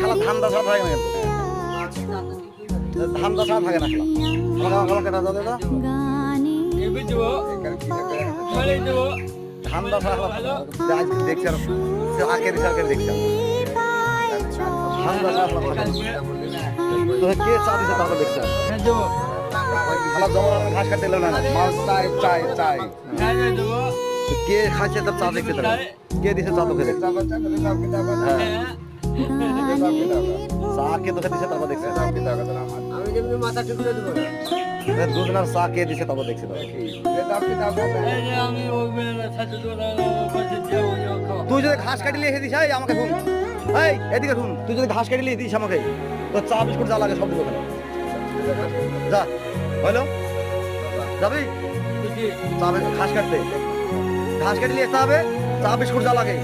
খালা ধান দা ছাড়া থাকে না কিন্তু ধান দা ছাড়া থাকে না খালা আমাকে কেটা দাও দাদা ধান দা ছাড়া আজ দেখছি আর আগে দেখছি ধান দা ছাড়া তো কে চা দিছে তারপর দেখছি খালা জমা ঘাস কাটতে এলো না মাল চাই চাই চাই কে খাচ্ছে তার চা দেখতে কে দিছে চা তোকে দেখতে চা কে তোকে দিছে তারপর দেখছে দুজনের চা কে দিছে তারপর দেখছি তুই যদি ঘাস কাটিলে এসে দিস আমাকে শুন এই এদিকে শুন তুই যদি ঘাস কাটিলে দিস আমাকে তো চা বিস্কুট যা লাগে সব দিব যা হলো যাবি চা ঘাস কাটতে ঘাস কাটলে আসতে হবে চা বিস্কুট যা লাগে